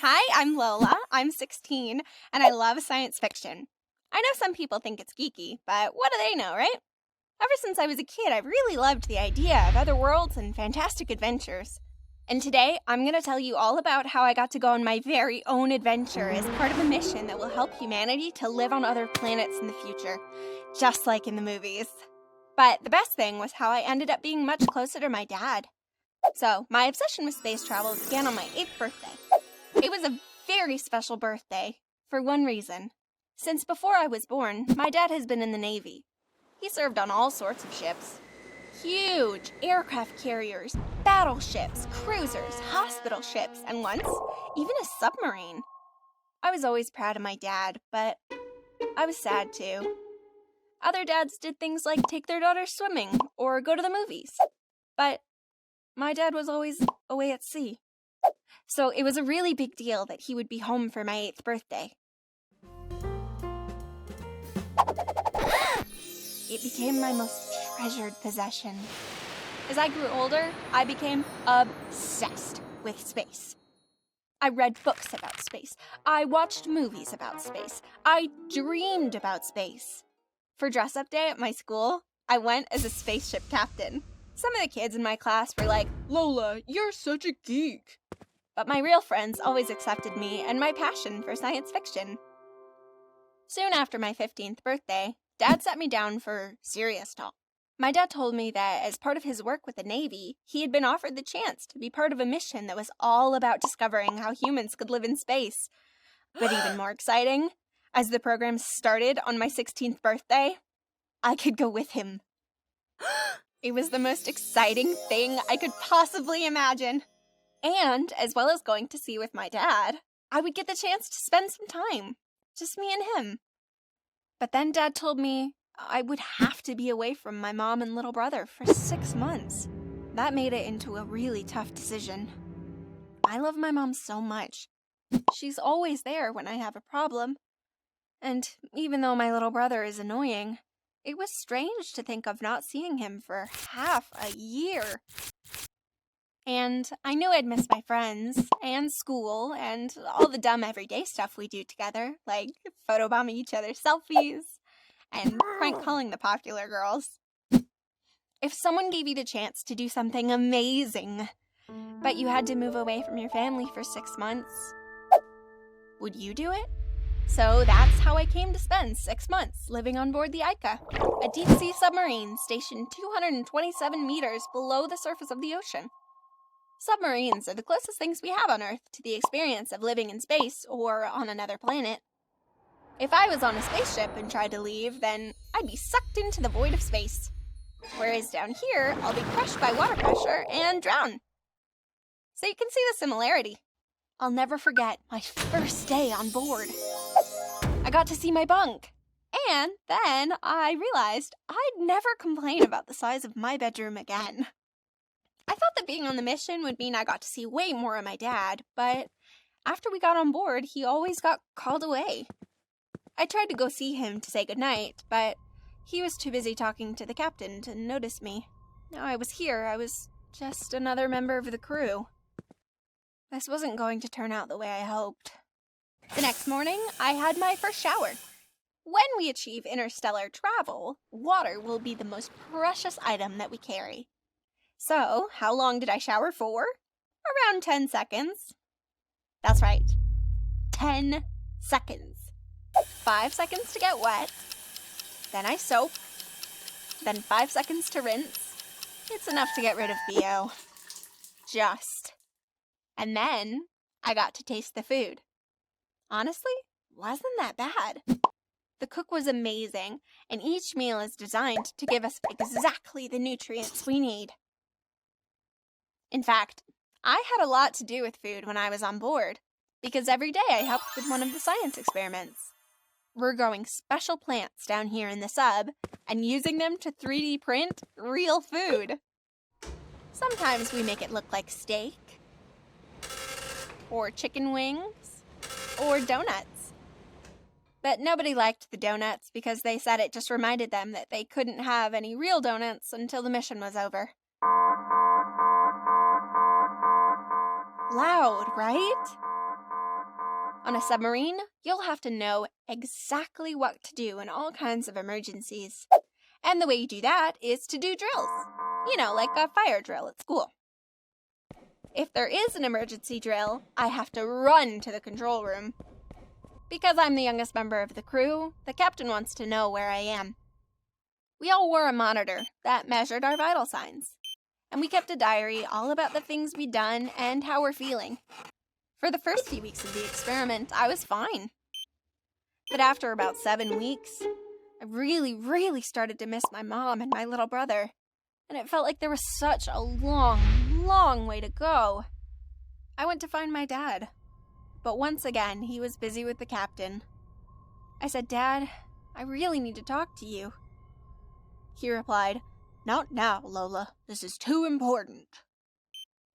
Hi, I'm Lola. I'm 16, and I love science fiction. I know some people think it's geeky, but what do they know, right? Ever since I was a kid, I've really loved the idea of other worlds and fantastic adventures. And today, I'm going to tell you all about how I got to go on my very own adventure as part of a mission that will help humanity to live on other planets in the future, just like in the movies. But the best thing was how I ended up being much closer to my dad. So, my obsession with space travel began on my 8th birthday. It was a very special birthday, for one reason. Since before I was born, my dad has been in the Navy. He served on all sorts of ships. Huge aircraft carriers, battleships, cruisers, hospital ships, and once, even a submarine. I was always proud of my dad, but I was sad too. Other dads did things like take their daughters swimming or go to the movies. But my dad was always away at sea. So it was a really big deal that he would be home for my 8th birthday. It became my most treasured possession. As I grew older, I became obsessed with space. I read books about space. I watched movies about space. I dreamed about space. For dress-up day at my school, I went as a spaceship captain. Some of the kids in my class were like, "Lola, you're such a geek." But my real friends always accepted me and my passion for science fiction. Soon after my 15th birthday, Dad sat me down for serious talk. My dad told me that as part of his work with the Navy, he had been offered the chance to be part of a mission that was all about discovering how humans could live in space. But even more exciting, as the program started on my 16th birthday, I could go with him. It was the most exciting thing I could possibly imagine. And, as well as going to sea with my dad, I would get the chance to spend some time. Just me and him. But then Dad told me I would have to be away from my mom and little brother for 6 months. That made it into a really tough decision. I love my mom so much. She's always there when I have a problem. And even though my little brother is annoying, it was strange to think of not seeing him for half a year. And I knew I'd miss my friends, and school, and all the dumb everyday stuff we do together, like photobombing each other's selfies, and prank calling the popular girls. If someone gave you the chance to do something amazing, but you had to move away from your family for 6 months, would you do it? So that's how I came to spend 6 months living on board the Ica, a deep-sea submarine stationed 227 meters below the surface of the ocean. Submarines are the closest things we have on Earth to the experience of living in space or on another planet. If I was on a spaceship and tried to leave, then I'd be sucked into the void of space. Whereas down here, I'll be crushed by water pressure and drown. So you can see the similarity. I'll never forget my first day on board. I got to see my bunk. And then I realized I'd never complain about the size of my bedroom again. I thought that being on the mission would mean I got to see way more of my dad, but after we got on board, he always got called away. I tried to go see him to say goodnight, but he was too busy talking to the captain to notice me. Now I was here, I was just another member of the crew. This wasn't going to turn out the way I hoped. The next morning, I had my first shower. When we achieve interstellar travel, water will be the most precious item that we carry. So, how long did I shower for? Around 10 seconds. That's right. 10 seconds. 5 seconds to get wet. Then I soap. Then 5 seconds to rinse. It's enough to get rid of BO. Just. And then I got to taste the food. Honestly, wasn't that bad. The cook was amazing, and each meal is designed to give us exactly the nutrients we need. In fact, I had a lot to do with food when I was on board, because every day I helped with one of the science experiments. We're growing special plants down here in the sub, and using them to 3D print real food. Sometimes we make it look like steak, or chicken wings, or donuts. But nobody liked the donuts because they said it just reminded them that they couldn't have any real donuts until the mission was over. Loud, right? On a submarine, you'll have to know exactly what to do in all kinds of emergencies. And the way you do that is to do drills. You know, like a fire drill at school. If there is an emergency drill, I have to run to the control room. Because I'm the youngest member of the crew, the captain wants to know where I am. We all wore a monitor that measured our vital signs. And we kept a diary all about the things we'd done and how we're feeling. For the first few weeks of the experiment, I was fine. But after about 7 weeks, I really started to miss my mom and my little brother. And it felt like there was such a long way to go. I went to find my dad. But once again, he was busy with the captain. I said, "Dad, I really need to talk to you." He replied, "Not now, Lola. This is too important."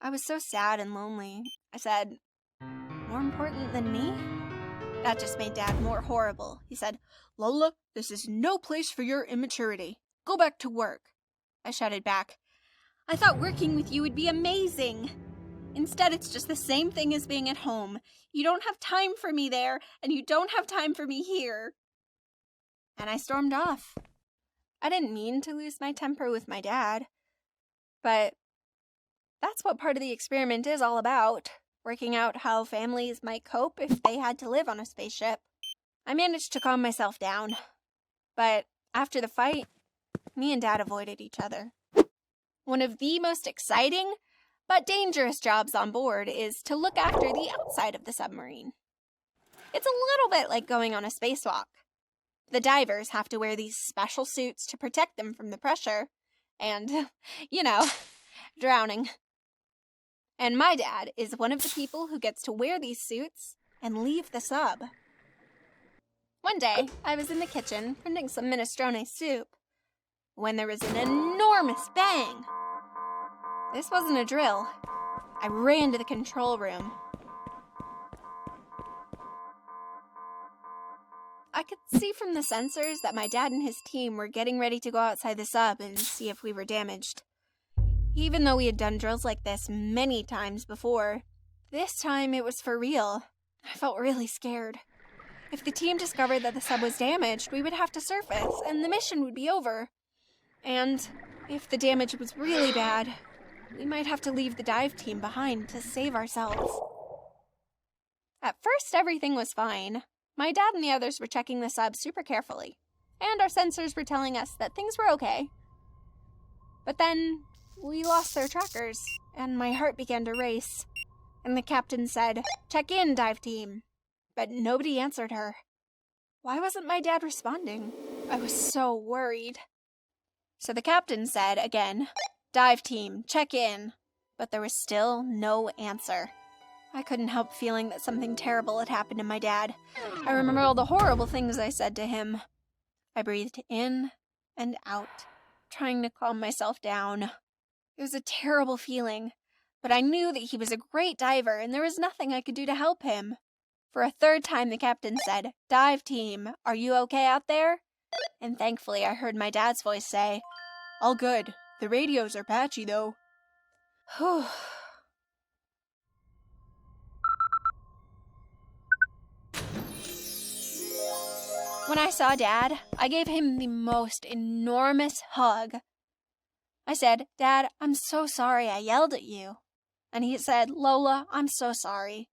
I was so sad and lonely. I said, "More important than me?" That just made Dad more horrible. He said, "Lola, this is no place for your immaturity. Go back to work." I shouted back, "I thought working with you would be amazing. Instead, it's just the same thing as being at home. You don't have time for me there, and you don't have time for me here." And I stormed off. I didn't mean to lose my temper with my dad, but that's what part of the experiment is all about, working out how families might cope if they had to live on a spaceship. I managed to calm myself down, but after the fight, me and Dad avoided each other. One of the most exciting but dangerous jobs on board is to look after the outside of the submarine. It's a little bit like going on a spacewalk. The divers have to wear these special suits to protect them from the pressure and, drowning. And my dad is one of the people who gets to wear these suits and leave the sub. One day, I was in the kitchen printing some minestrone soup when there was an enormous bang. This wasn't a drill. I ran to the control room. I could see from the sensors that my dad and his team were getting ready to go outside the sub and see if we were damaged. Even though we had done drills like this many times before, this time it was for real. I felt really scared. If the team discovered that the sub was damaged, we would have to surface, and the mission would be over. And if the damage was really bad, we might have to leave the dive team behind to save ourselves. At first, everything was fine. My dad and the others were checking the sub super carefully, and our sensors were telling us that things were okay. But then, we lost their trackers, and my heart began to race. And the captain said, "Check in, dive team." But nobody answered her. Why wasn't my dad responding? I was so worried. So the captain said again, "Dive team, check in." But there was still no answer. I couldn't help feeling that something terrible had happened to my dad. I remember all the horrible things I said to him. I breathed in and out, trying to calm myself down. It was a terrible feeling, but I knew that he was a great diver and there was nothing I could do to help him. For a third time, the captain said, "Dive team, are you okay out there?" And thankfully, I heard my dad's voice say, "All good. The radios are patchy, though." Whew. When I saw Dad, I gave him the most enormous hug. I said, "Dad, I'm so sorry I yelled at you." And he said, "Lola, I'm so sorry.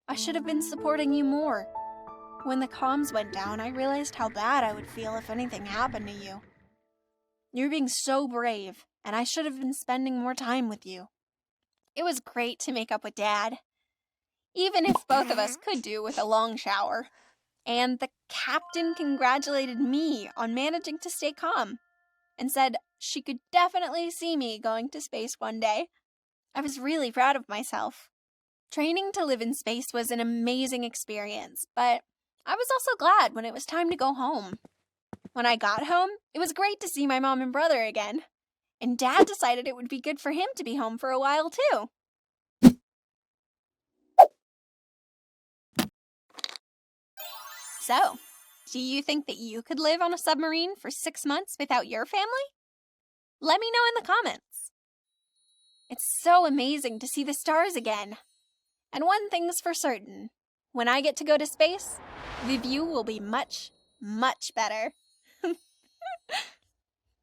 I should have been supporting you more. When the comms went down, I realized how bad I would feel if anything happened to you. You're being so brave, and I should have been spending more time with you." It was great to make up with Dad, even if both of us could do with a long shower. And the captain congratulated me on managing to stay calm and said she could definitely see me going to space one day. I was really proud of myself. Training to live in space was an amazing experience, but I was also glad when it was time to go home. When I got home, it was great to see my mom and brother again. And Dad decided it would be good for him to be home for a while, too. So, do you think that you could live on a submarine for 6 months without your family? Let me know in the comments. It's so amazing to see the stars again. And one thing's for certain, When I get to go to space, the view will be much, much better.